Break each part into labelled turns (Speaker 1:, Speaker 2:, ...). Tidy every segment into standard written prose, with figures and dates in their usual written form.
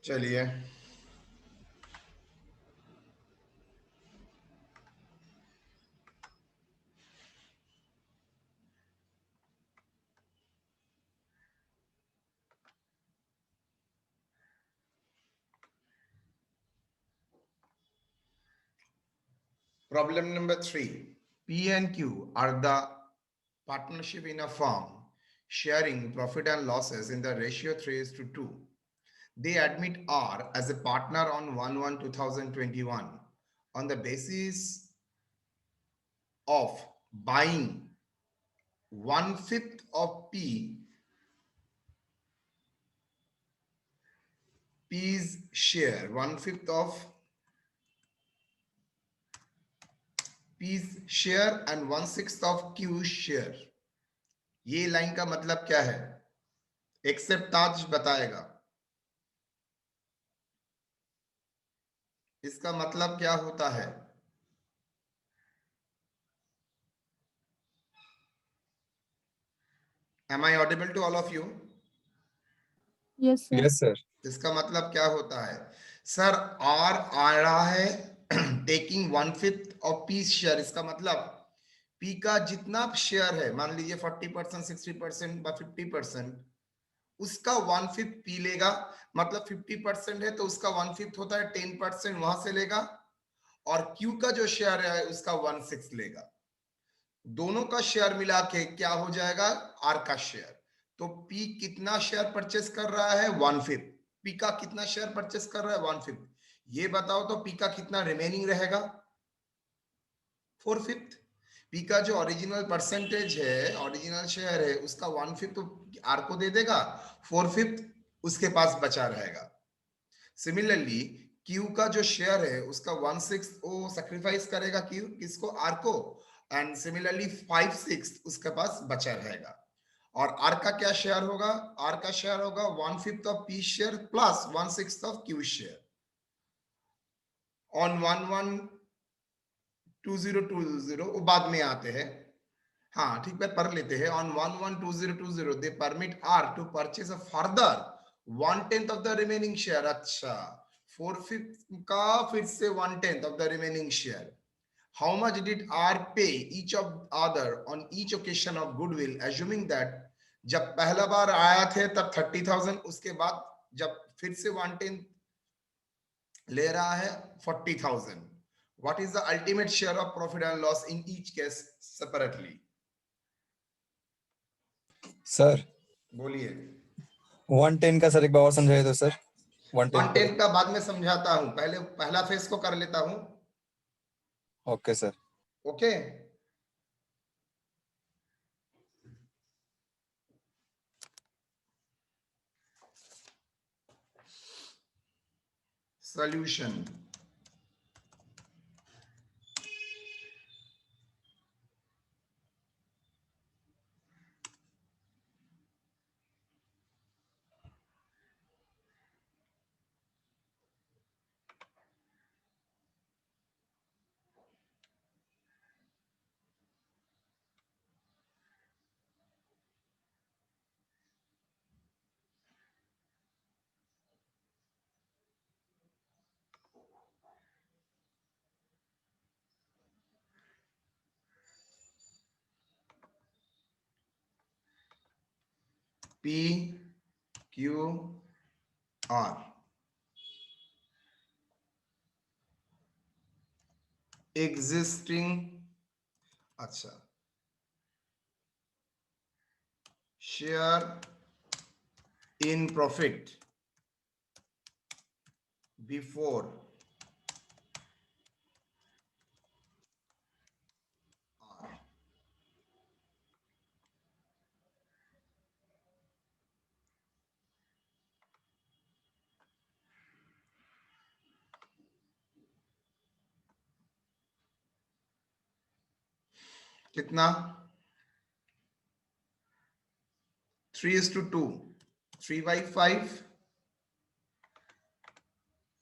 Speaker 1: चलिए problem number 3. P and Q are the partnership in a firm sharing profit and losses in the ratio 3:2. They admit R as a partner on 1/1/2021 on the basis of buying one-fifth of P's share, one-fifth of P's share and one-sixth of Q's share. ये line का मतलब क्या है? Accept ताज बताएगा इसका मतलब क्या होता है. Am I audible to all of you?
Speaker 2: Yes, sir.
Speaker 3: Yes, sir.
Speaker 1: इसका मतलब क्या होता है सर? आर आ रहा है taking one fifth of P share. इसका मतलब पी का जितना शेयर है, मान लीजिए 40%, 60% या 50%, उसका वन फिफ्थ पी लेगा. मतलब 50% है तो उसका वन फिफ्थ होता है 10% वहां से लेगा, और क्यू का जो शेयर है उसका वन सिक्स लेगा. दोनों का शेयर मिला के क्या हो जाएगा? आर का शेयर. तो पी कितना शेयर परचेस कर रहा है? One fifth. पी का कितना शेयर परचेस कर रहा है? One fifth. ये बताओ तो पी का कितना रिमेनिंग रहेगा? Four fifth. पी का जो ओरिजिनल परसेंटेज है, ओरिजिनल शेयर है, उसका वन फिफ्थ तो आर को दे देगा, फोर फिफ्थ उसके पास बचा रहेगा. सिमिलरली क्यू का जो शेयर है उसका वन सिक्स वो सेक्रीफाइस करेगा क्यू किसको? आर को. एंड सिमिलरली फाइव सिक्स उसके पास बचा रहेगा. और आर का क्या शेयर होगा? आर का शेयर होगा one fifth of P share plus one six of Q share on 1/1/2020. वो बाद में आते हैं. हाँ ठीक है, पढ़ लेते हैं. On 1/1/2020 they permit R to purchase a further one tenth of the remaining share. अच्छा, फोर फिफ्थ का फिर से one tenth of the remaining share. How much did R pay each of other on each occasion of goodwill, assuming that जब पहला बार आया थे तब 30,000, उसके बाद जब फिर से वन टेंथ ले रहा है 40,000. What is the ultimate share of profit and loss in each case separately?
Speaker 3: Sir
Speaker 1: बोलिए.
Speaker 3: 110 का सर एक बार और समझाइए तो सर. 110
Speaker 1: 110 का बाद में समझाता हूं, पहले पहला फेस को कर लेता हूं.
Speaker 3: Okay sir.
Speaker 1: Okay. Solution. P Q R existing. अच्छा, share in profit before R. कितना? 3:2. 3/5,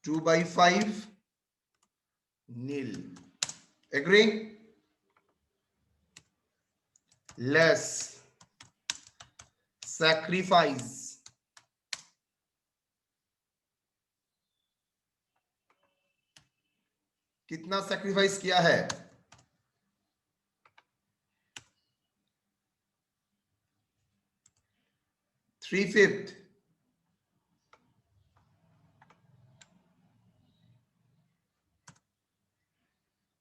Speaker 1: 2/5, nil. Agree? Less sacrifice कितना सेक्रीफाइस किया है? 3/5।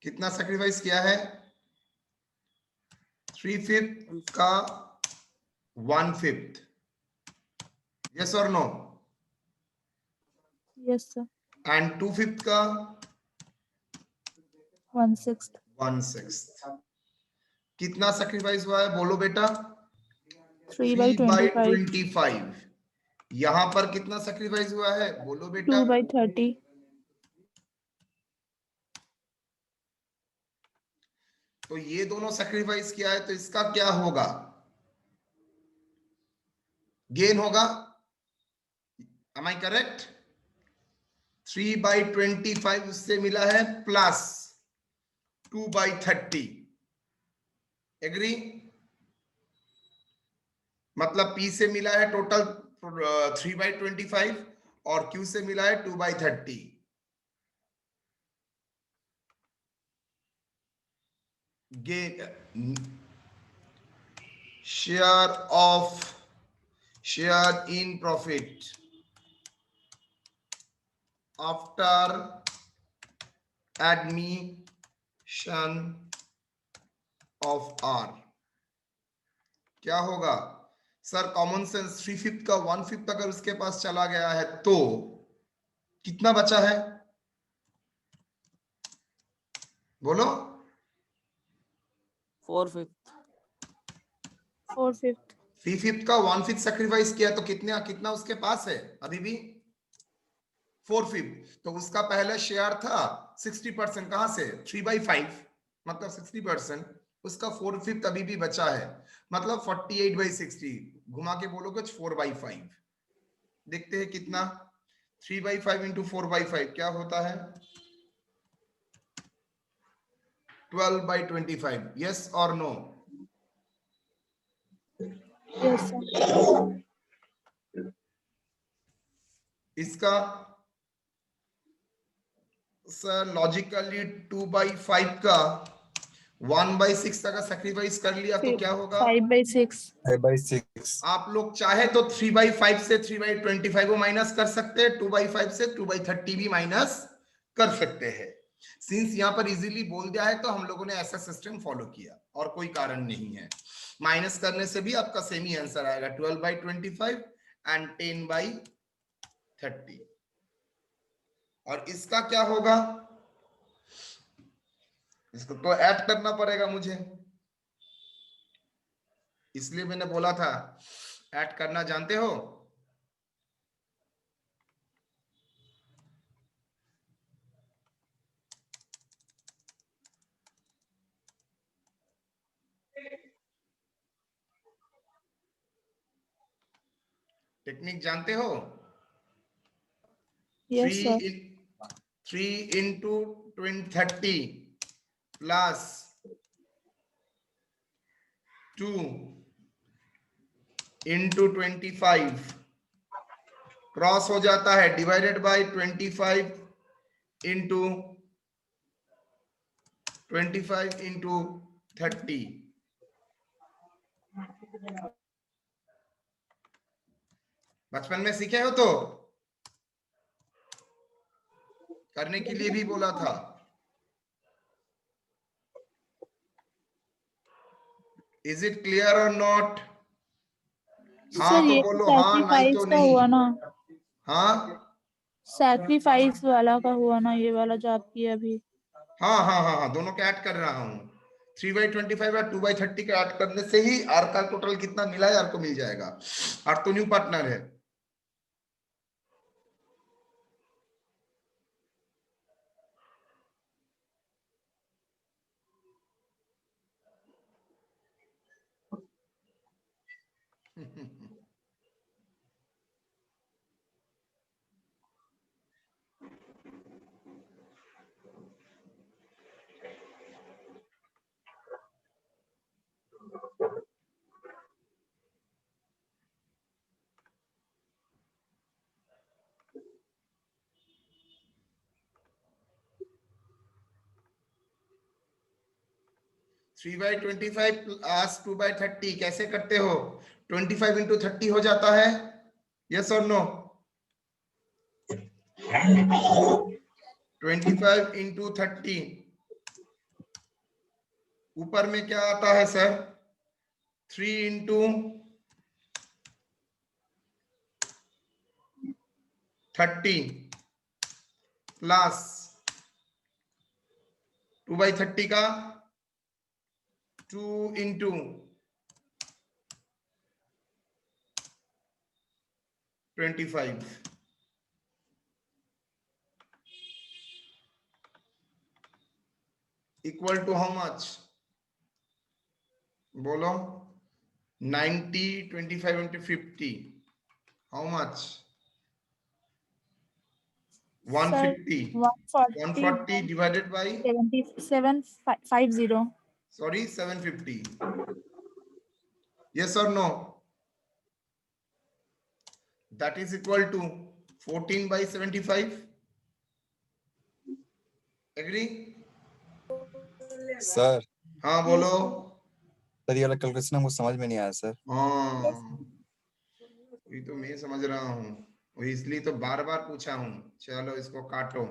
Speaker 1: कितना सेक्रीफाइस किया है? 3/5 का 1/5। यस और नो?
Speaker 2: Yes, sir.
Speaker 1: एंड 2/5 का
Speaker 2: 1/6.
Speaker 1: 1/6। कितना सेक्रीफाइस हुआ है बोलो बेटा?
Speaker 2: 3/25.
Speaker 1: 3/25। यहां पर कितना सेक्रीफाइस हुआ है बोलो बेटा?
Speaker 2: 2/30.
Speaker 1: तो ये दोनों सेक्रीफाइस किया है, तो इसका क्या होगा? गेन होगा। एम आई करेक्ट? 3/25 उससे मिला है प्लस 2/30। एग्री? मतलब P से मिला है टोटल 3/25 और Q से मिला है 2/30। Gain share in profit after admission of R क्या होगा? सर कॉमन सेंस 3/5 का 1/5 अगर उसके पास चला गया है तो कितना बचा है बोलो?
Speaker 4: 4/5।
Speaker 2: 4/5.
Speaker 1: 3/5 का 1/5 सेक्रीफाइस किया तो कितना कितना उसके पास है अभी भी? 4/5। तो उसका पहले शेयर था 60%। कहां से? 3/5 मतलब 60%। उसका 4/5 अभी भी बचा है, मतलब 48/60। घुमा के बोलोगे 4/5। देखते हैं कितना। 3/5 इंटू 4/5 क्या होता है? 12/25। यस और नो?
Speaker 2: Yes, sir.
Speaker 1: इसका सर लॉजिकली 2/5 का 1/6 का सेक्रीफाइस कर लिया तो क्या होगा?
Speaker 2: 5/6.
Speaker 3: 5/6.
Speaker 1: आप लोग चाहे तो 3/5 से 3/25 को माइनस कर सकते हैं, 2/5 से 2/30 भी माइनस कर सकते हैं। सिंस यहाँ पर इजीली बोल दिया है तो हम लोगों ने ऐसा सिस्टम फॉलो किया और कोई कारण नहीं है। माइनस करने से भी आपका सेम ही आंसर आएगा, 12/25 एंड 10/30। और इसका क्या होगा? इसको तो ऐड करना पड़ेगा मुझे, इसलिए मैंने बोला था ऐड करना जानते हो? टेक्निक जानते हो?
Speaker 2: Yes, sir.
Speaker 1: 3 into 30 plus 2 into 25 cross हो जाता है, डिवाइडेड बाय 25 into 30। बचपन में सीखे हो तो करने के लिए भी बोला था। इज इट क्लियर और नॉट? हाँ
Speaker 2: सर
Speaker 1: तो
Speaker 2: ये
Speaker 1: बोलो हाँ, नहीं तो
Speaker 2: सैक्रिफाइस का
Speaker 1: नहीं।
Speaker 2: हुआ ना,
Speaker 1: हाँ
Speaker 2: सैक्रिफाइस वाला का हुआ ना, ये वाला जो आप किए अभी।
Speaker 1: हाँ हाँ हाँ हाँ, दोनों का ऐड कर रहा हूँ। 3/25 और 2/30 का ऐड करने से ही आर का टोटल कितना मिला है आर को मिल जाएगा। आर तो न्यू पार्टनर है। 3/25 प्लस 2/30 कैसे करते हो? 25 इंटू 30 हो जाता है, यस और नो? 25 इंटू 30 ऊपर में क्या आता है सर? 3 इंटू 30 प्लस 2/30 का 2 into 25 equal to how much? बोलो। 90 25 into 50 how much?
Speaker 2: Sir
Speaker 1: 150
Speaker 2: 140
Speaker 1: 140 divided by
Speaker 2: 7750
Speaker 1: sorry 750, yes or no? That is equal to 14/75, agree?
Speaker 3: Sir
Speaker 1: हाँ बोलो।
Speaker 3: ये वाला कैलकुलेशन हमको समझ में नहीं आया सर।
Speaker 1: हाँ वही तो मैं समझ रहा हूँ, वही इसलिए तो बार बार पूछा हूँ। चलो इसको काटो।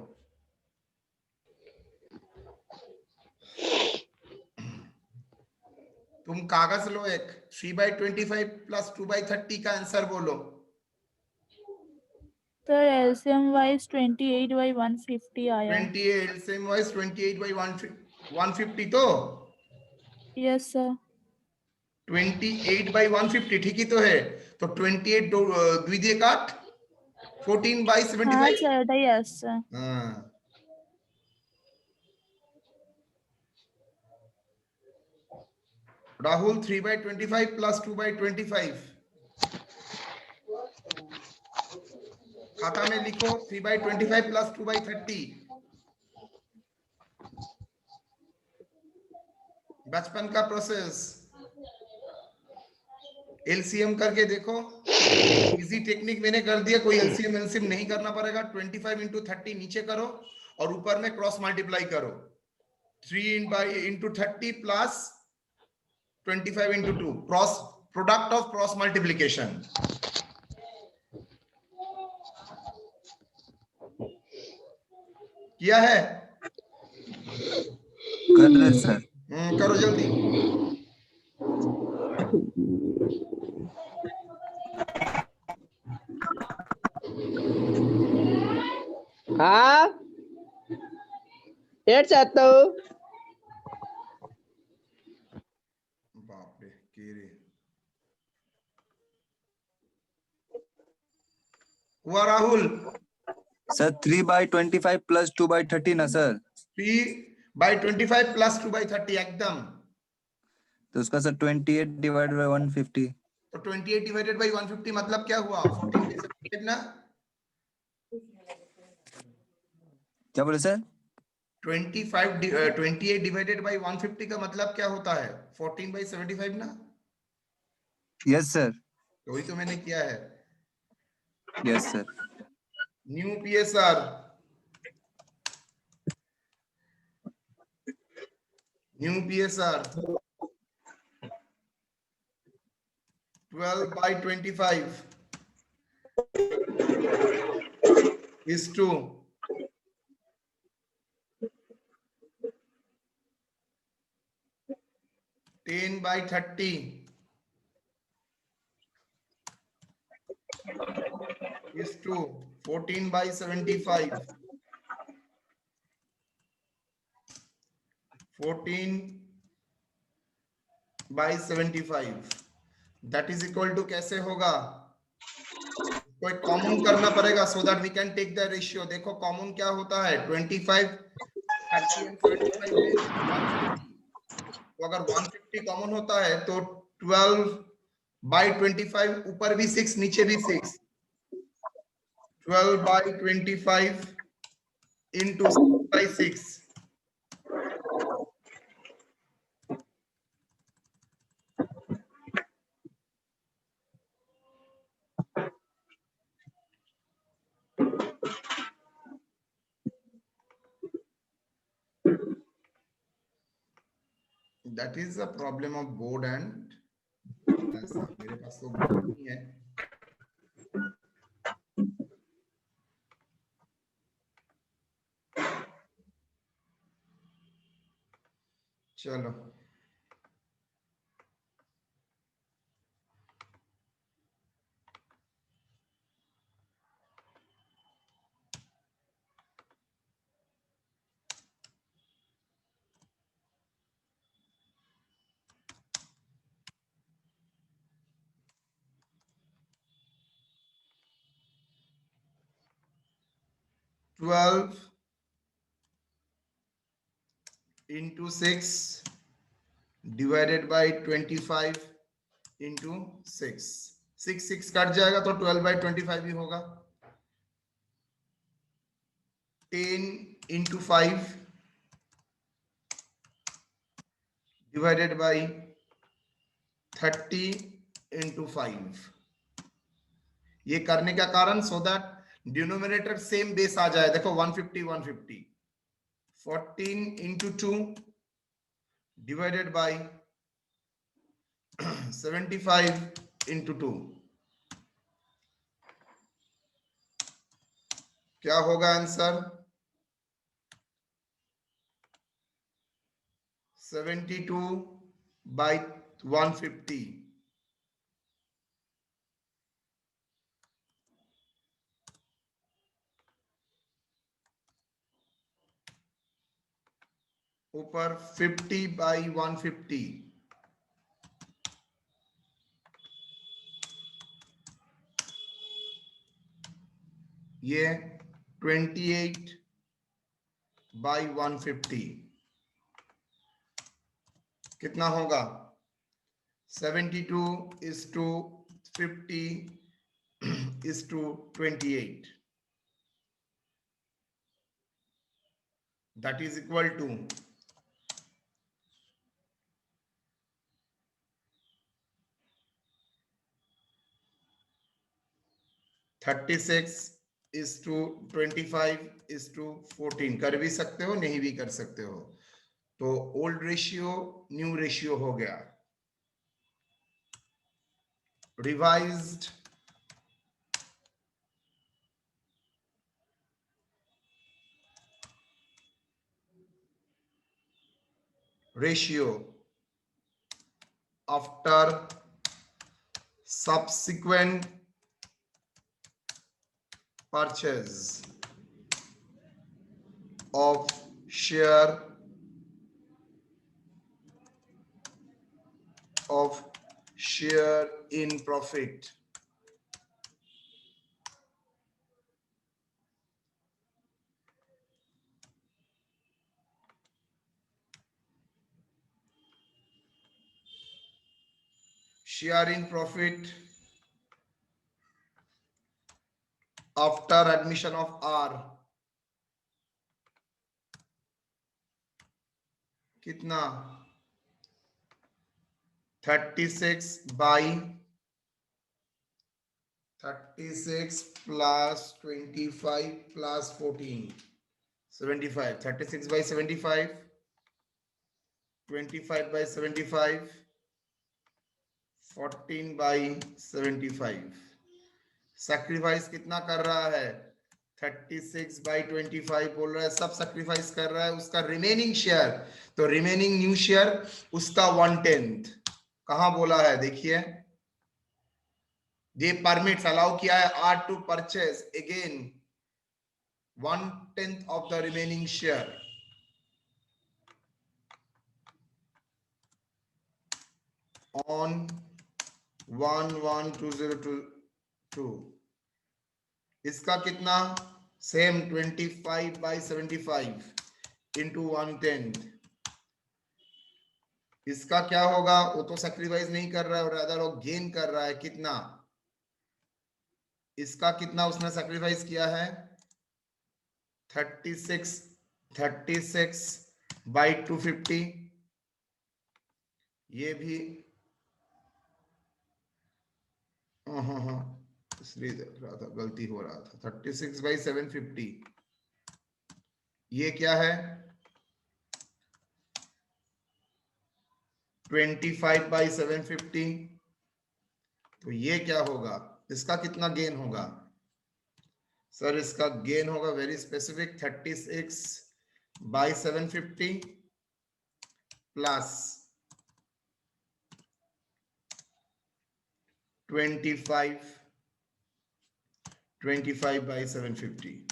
Speaker 1: तुम कागज लो एक, 3/25 प्लस 2/30 का आंसर बोलो।
Speaker 2: सर एलसीएम वाइज 28/150 आया।
Speaker 1: 28 सेम वाइज 28/150 तो
Speaker 2: यस सर।
Speaker 1: 28/150 ठीक ही तो है। तो 28 द्वितीय काट 14/75।
Speaker 2: हाँ सर यस सर।
Speaker 1: हाँ राहुल 3/25 प्लस 2/25 खाता में लिखो। 3/25 प्लस 2/30 बचपन का प्रोसेस। एलसीएम करके देखो, इजी टेक्निक मैंने कर दिया, कोई एलसीएम एलसीएम नहीं करना पड़ेगा। 25 इंटू 30 नीचे करो और ऊपर में क्रॉस मल्टीप्लाई करो। 3 into 30 plus 25 into 2 cross product of cross multiplication. किया है?
Speaker 3: कर रहे सर।
Speaker 1: करो जल्दी।
Speaker 4: हाँ डेढ़ चाहता हूँ।
Speaker 1: बाप रे केरे हुआ राहुल।
Speaker 3: सर 3/25 प्लस 2/30 ना सर।
Speaker 1: 3/25 प्लस 2/30 एकदम।
Speaker 3: तो उसका सर 28 डिवाइड बाय 150।
Speaker 1: तो 28 डिवाइडेड बाय 150 मतलब क्या हुआ? 14/75 ना।
Speaker 3: क्या बोले सर?
Speaker 1: 28 डिवाइडेड बाय 150 का मतलब क्या होता है? 14/75 ना।
Speaker 3: Yes sir.
Speaker 1: तो वही तो मैंने किया है।
Speaker 3: Yes sir.
Speaker 1: New PSR new PSR 12/25 is to 10/30 is to 14/75 14/75 that is equal to कैसे होगा? कोई कॉमन करना पड़ेगा so that we can take the ratio। देखो कॉमन क्या होता है? 25 30 and 75 में 150। तो अगर 150 कॉमन होता है तो 12/25 ऊपर भी 6 नीचे भी 6, 12/25 into 6/6 that is a problem of board and ऐसा मेरे पास तो बोर्ड नहीं है। चलो twelve into 6 divided by 25 into 6 6 cut जाएगा तो 12/25 ही होगा। 10 into 5 divided by 30 into 5। ये करने का कारण so that denominator same base आ जाए। देखो 150 150। 14 into 2 divided by 75 into 2 क्या होगा आंसर? 72 by 150। ऊपर 50 by 150। ये 28 by 150 कितना होगा? 72 is to 50 is to 28। that is equal to 36 is to 25 is to 14। कर भी सकते हो, नहीं भी कर सकते हो। तो ओल्ड रेशियो न्यू रेशियो हो गया। Revised ratio after subsequent purchase of share in profit। share in profit after admission of R कितना? 36 by 36 plus 25 plus 14 75। 36 by 75 25 by 75 14 by 75। Sacrifice कितना कर रहा है? 36 by 25 बोल रहा है, सब सैक्रिफाइस कर रहा है। उसका रिमेनिंग शेयर, तो रिमेनिंग न्यू शेयर उसका 1/10 कहां बोला है? देखिए ये परमिट्स अलाउ किया है R to purchase again 1/10 of the remaining share on 1/1/2022। इसका कितना? Same 25 by 75 into 1/10। इसका क्या होगा? वो तो सैक्रिफाइस नहीं कर रहा है और अदर वो गेन कर रहा है। कितना? इसका कितना उसने सैक्रिफाइस किया है? 36 by 250। ये भी हाँ इसलिए देख रहा था, गलती हो रहा था। 36 by 750 ये क्या है? 25/750, तो ये क्या होगा, इसका कितना गेन होगा सर? इसका गेन होगा very specific, 36/750 plus 25/750,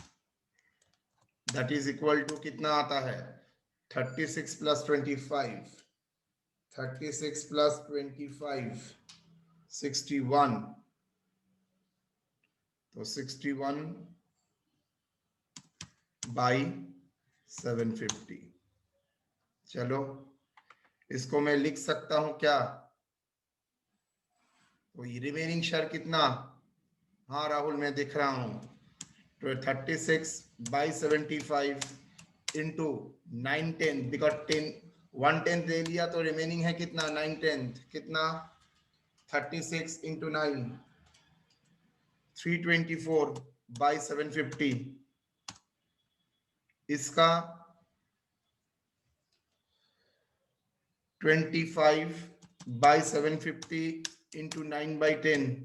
Speaker 1: that is equal to कितना आता है? 36 + 25, 36 + 25 61, तो 61/750। चलो इसको मैं लिख सकता हूं क्या? तो रिमेनिंग शेयर कितना? हाँ राहुल मैं दिख रहा हूं, तो 36/75 इंटू 9/10, बिकॉज 1/10 ले लिया तो रिमेनिंग है कितना? 9/10, कितना? 36 इंटू 9, 324/750, इसका 25/750 इंटू 9/10,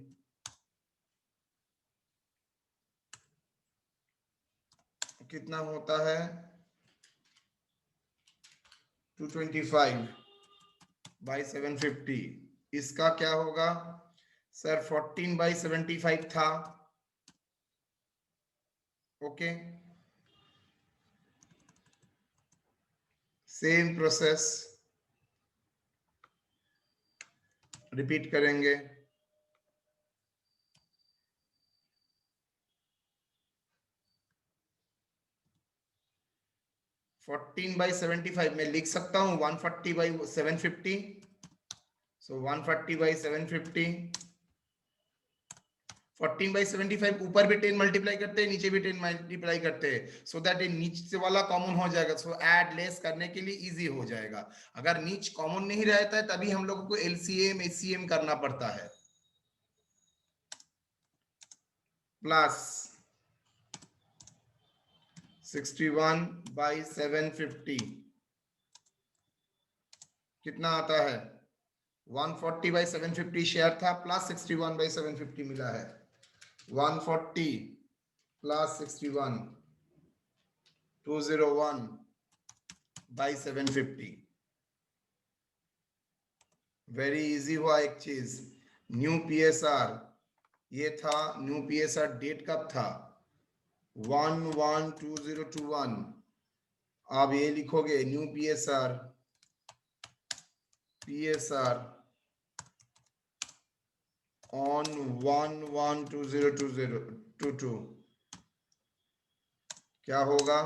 Speaker 1: कितना होता है? 225/750। इसका क्या होगा सर? 14/75 था, ओके। सेम प्रोसेस रिपीट करेंगे। फोर्टीन बाई 75 में लिख सकता हूं 140/750, सो 140/750, 14/75 ऊपर भी 10 मल्टीप्लाई करते हैं, नीचे भी 10 मल्टीप्लाई करते हैं, सो दैट ये नीचे वाला कॉमन हो जाएगा, सो ऐड लेस करने के लिए इजी हो जाएगा। अगर नीच कॉमन नहीं रहता है तभी हम लोगों को एलसीएम एचसीएम करना पड़ता है। प्लस 61/750 कितना आता है? 140/750 शेयर था, प्लस 61/750 मिला है। 140 प्लस 61, 201/750। वेरी इजी हुआ एक चीज। न्यू पीएसआर ये था, न्यू पीएसआर डेट कब था? 1/1/2021। आप ये लिखोगे न्यू पीएसआर on 1/1/2022 क्या होगा?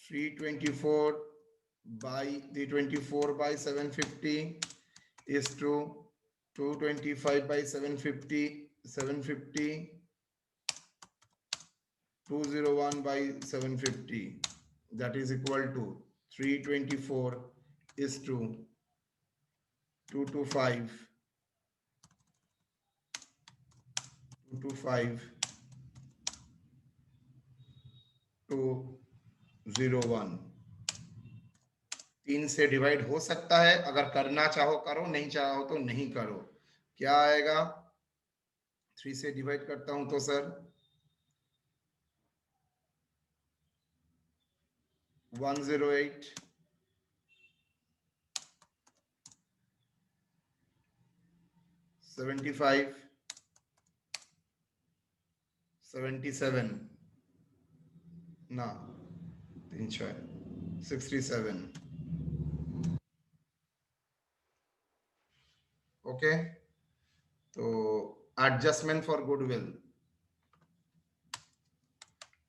Speaker 1: 324/750 is to 225/750, 201/750, that is equal to 324 is to 225 201। 3 से डिवाइड हो सकता है, अगर करना चाहो करो, नहीं चाहो तो नहीं करो। क्या आएगा? 3 से डिवाइड करता हूं तो सर 108, 75, 77 ना 67। ओके, तो adjustment for goodwill,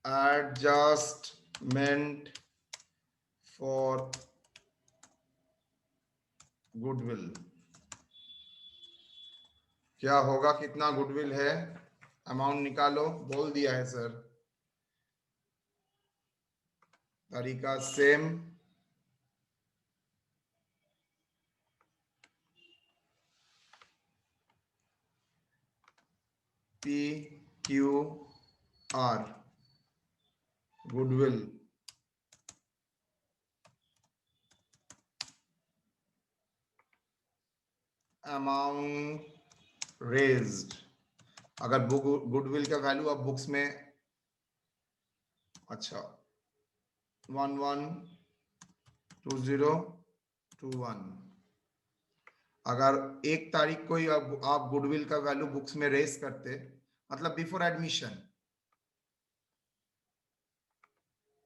Speaker 1: adjustment for goodwill क्या होगा? कितना गुडविल है? अमाउंट निकालो। बोल दिया है सर, तरीका same. PQR goodwill amount raised, अगर गुडविल का वैल्यू अब बुक्स में, अच्छा 112021, अगर 1 तारीख को ही आप गुडविल का वैल्यू बुक्स में रेज करते, मतलब बिफोर एडमिशन,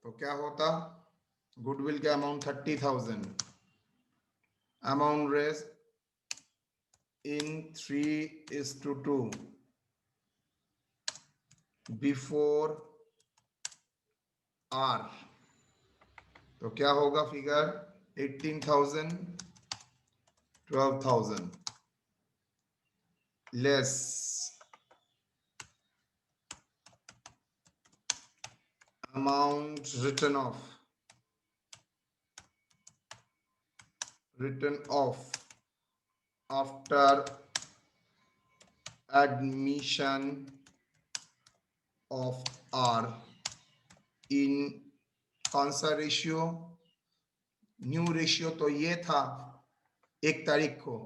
Speaker 1: तो क्या होता? गुडविल का amount 30,000, amount raise in 3:2 before R, तो क्या होगा figure? 18,000, 12,000 less amount written off after admission of R in कौन सा रेशियो? न्यू रेशियो तो ये था 1 तारीख को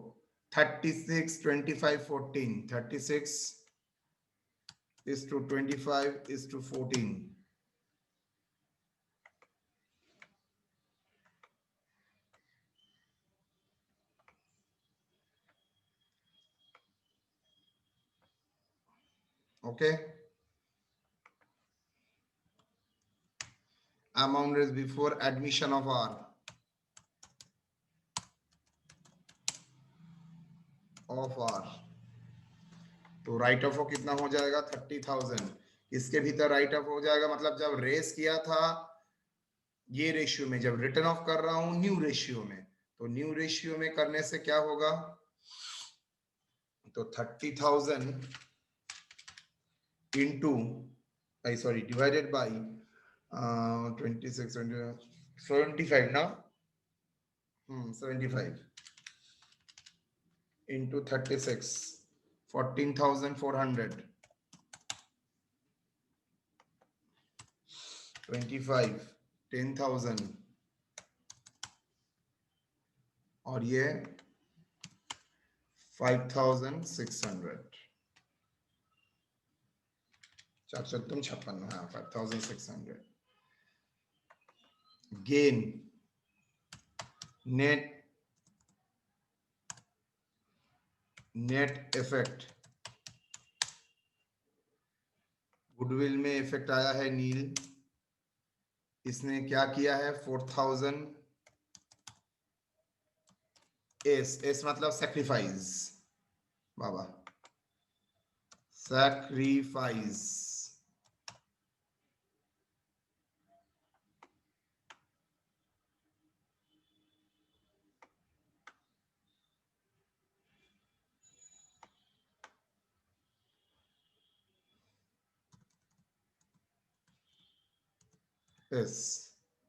Speaker 1: 36, 25, 14, 36:25:14, okay. Amount is before admission of R तो राइट ऑफ कितना हो जाएगा? 30,000। इसके भीतर राइट ऑफ हो जाएगा, मतलब जब रेस किया था ये रेशियो में, जब रिटर्न ऑफ कर रहा हूं न्यू रेशियो में, तो न्यू रेशियो में करने से क्या होगा? तो 30,000 इंटू सॉरी डिवाइडेड बाई 26, 75 ना, 75 into 36, 14,400, 25, 10,000 और ये 5,600, 456, हाँ 5,600 गेन नेट इफेक्ट, गुडविल में इफेक्ट आया है नील, इसने क्या किया है? 4,000 एस मतलब सैक्रिफाइस, बाबा सैक्रिफाइस,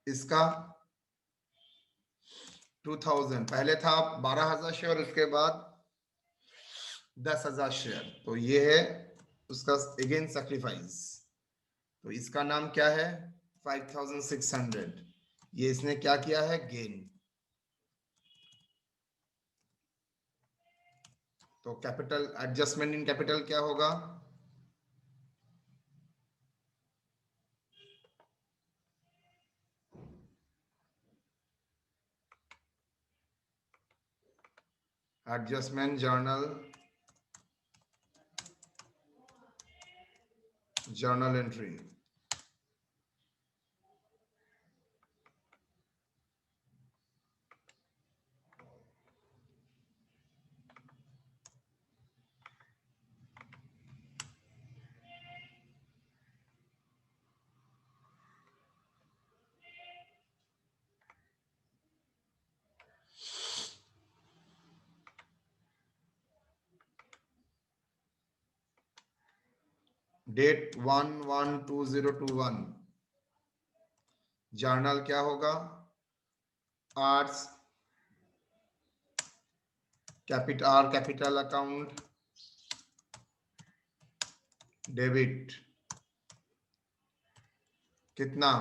Speaker 1: इसका 2,000, पहले था 12,000 शेयर, उसके बाद 10,000 शेयर, तो ये है उसका अगेन सैक्रिफाइस, तो इसका नाम क्या है? 5,600, ये इसने क्या किया है? गेन। तो कैपिटल एडजस्टमेंट इन कैपिटल क्या होगा? Adjustment journal entry, date 1/1/2021, journal क्या होगा? आर्ट्स कैपिटल अकाउंट डेबिट, कितना?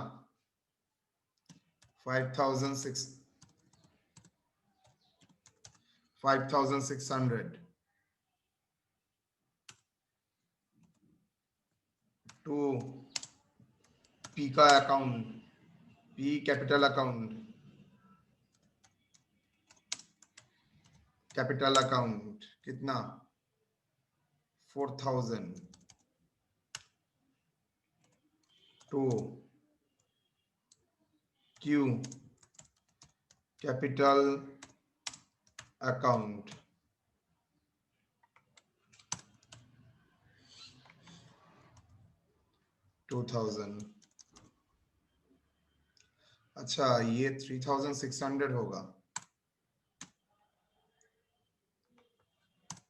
Speaker 1: 5,600 5,600 to P का account, P capital account, capital account कितना 4,000 to Q कैपिटल अकाउंट 2,000। अच्छा ये 3,600 होगा,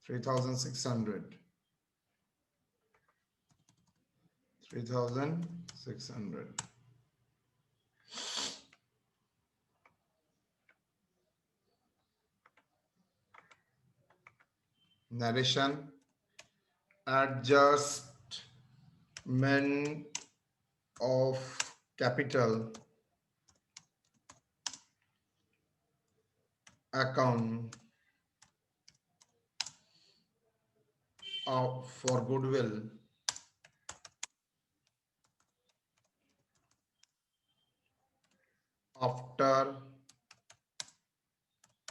Speaker 1: 3,600 3,600 narration adjustment of capital account for goodwill after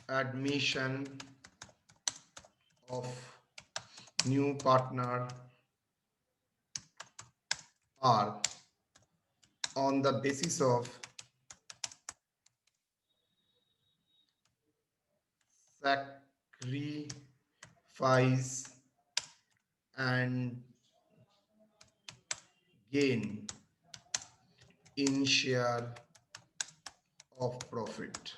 Speaker 1: admission of new partner are on the basis of sacrifice and gain in share of profit.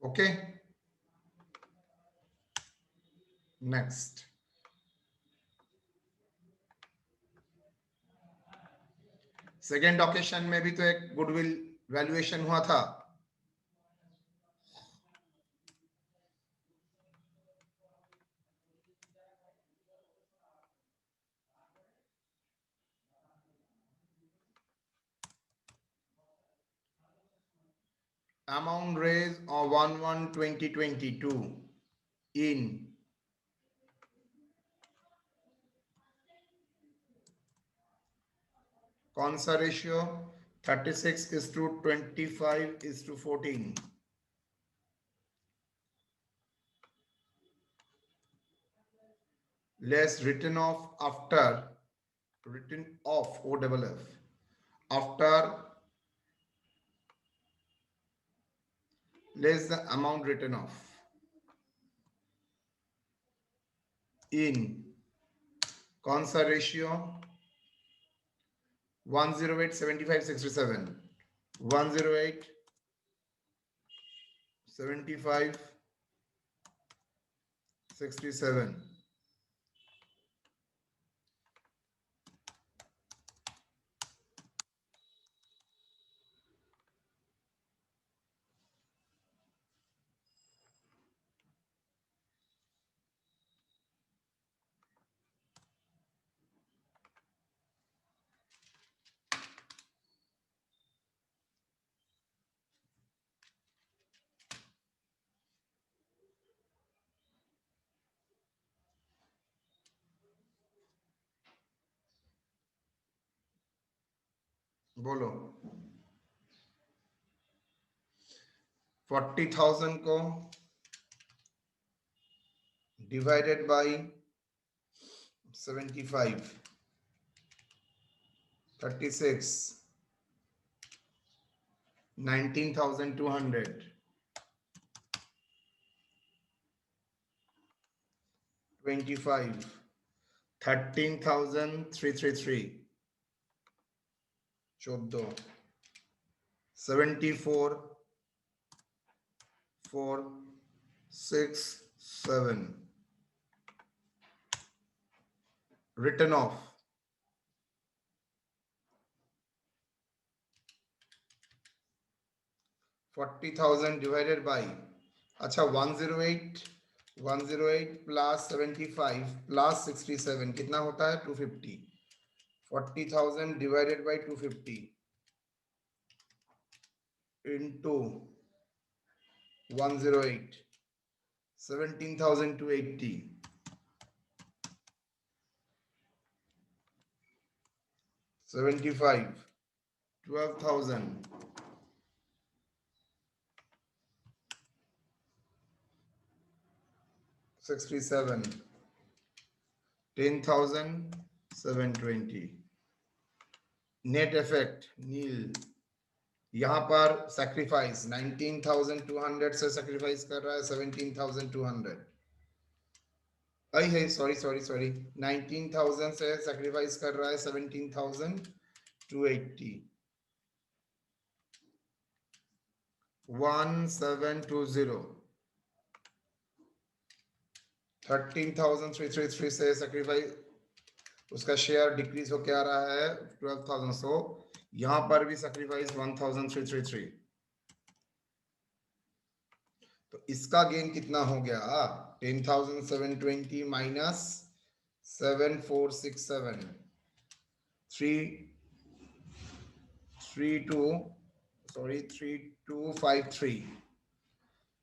Speaker 1: Okay. Next. Second occasion में भी तो एक goodwill valuation हुआ था, amount raised on 1/1/2022 in कौन सा ratio 36:25:14, less written off after written off OFF after less the amount written off in कौन सा रेशियो 108/75/67 108/75/67 बोलो 40,000 को divided by 75 36 19,200 25 13,333 14 74 4 6 7 written off 40,000 divided by अच्छा 108 108 प्लस 75 प्लस 67 कितना होता है 250. 40,000 divided by 250 into 108 17,280. 75 12,000 67 10,720. Net effect nil. यहां पर सैक्रिफाइस 19,200 से सैक्रिफाइस कर रहा है 17,200. है सॉरी 19,000 से सैक्रिफाइस कर रहा है 17,280. 1720. 13,333 से सैक्रिफाइस उसका शेयर डिक्रीज होके आ रहा है 12,000. सो यहां पर भी सैक्रिफाइस 1,333. तो इसका गेन कितना हो गया 10,720 माइनस 7,467 3,253.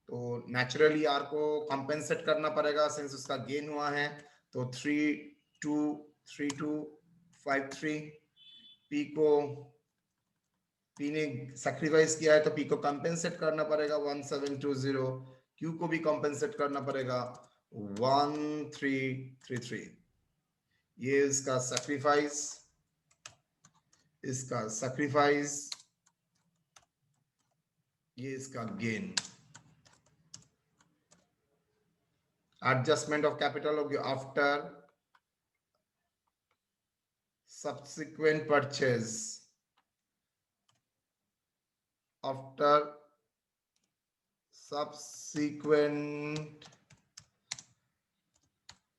Speaker 1: तो नेचुरली आर को कंपेंसेट करना पड़ेगा सिंस उसका गेन हुआ है. तो 3,253. पी ने सैक्रिफाइस किया है तो पी को कंपेंसेट करना पड़ेगा 1720. क्यू को भी कंपेंसेट करना पड़ेगा 1333. ये इसका सैक्रिफाइस ये इसका गेन. एडजस्टमेंट ऑफ कैपिटल होगी after subsequent purchase. After subsequent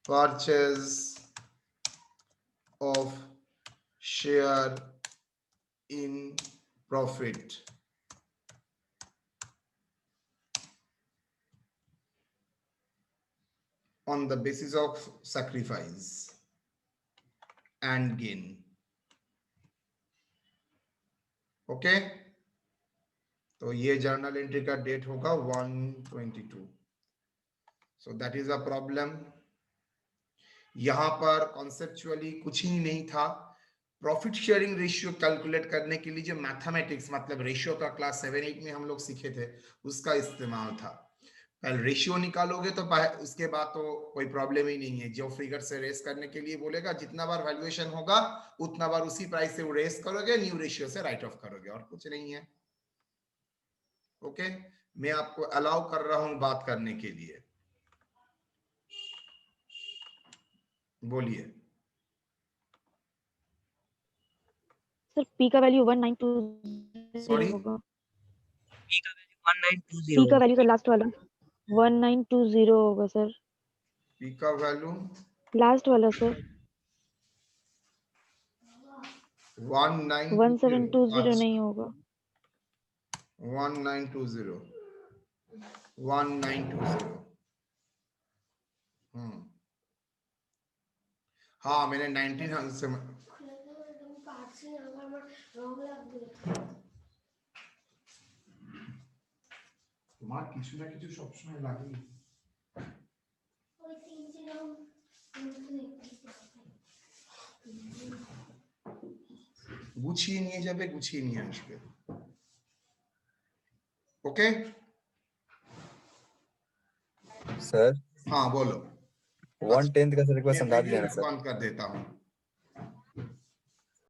Speaker 1: purchase of share in profit on the basis of sacrifice and gain. Okay तो ये जर्नल एंट्री का डेट होगा 1/22. So that is a problem. यहां पर conceptually कुछ ही नहीं था. प्रॉफिट शेयरिंग रेशियो कैलकुलेट करने के लिए जो मैथमेटिक्स मतलब रेशियो का क्लास 7-8 में हम लोग सीखे थे उसका इस्तेमाल था. पहले रेशियो निकालोगे तो उसके बाद तो कोई प्रॉब्लम ही नहीं है. जो फिगर से रेस करने के लिए बोलेगा जितना बार वैल्यूएशन होगा उतना बार उसी प्राइस से रेस करोगे, न्यू रेशियो से राइट ऑफ करोगे और कुछ नहीं है. ओके मैं आपको अलाउ कर रहा हूं बात करने के लिए. बोलिए
Speaker 5: सर पी का वैल्यू 1920
Speaker 1: सॉरी
Speaker 5: होगा.
Speaker 6: पी का वैल्यू 1920
Speaker 5: पी का वैल्यू सर लास्ट वाला 1920 होगा सर.
Speaker 1: पी का वैल्यू
Speaker 5: लास्ट वाला सर 1720 नहीं होगा.
Speaker 1: 1920. हाँ मैंने 1900 से তোমার কিছু না কিছু সবসময় লাগে. গুছিয়ে নিয়ে যাবে গুছিয়ে নিয়ে আসবে. ओके
Speaker 3: सर
Speaker 1: हाँ बोलो.
Speaker 3: 1/10 का सर एक बार समझा दीजिए ना सर.
Speaker 1: बंद कर देता हूँ.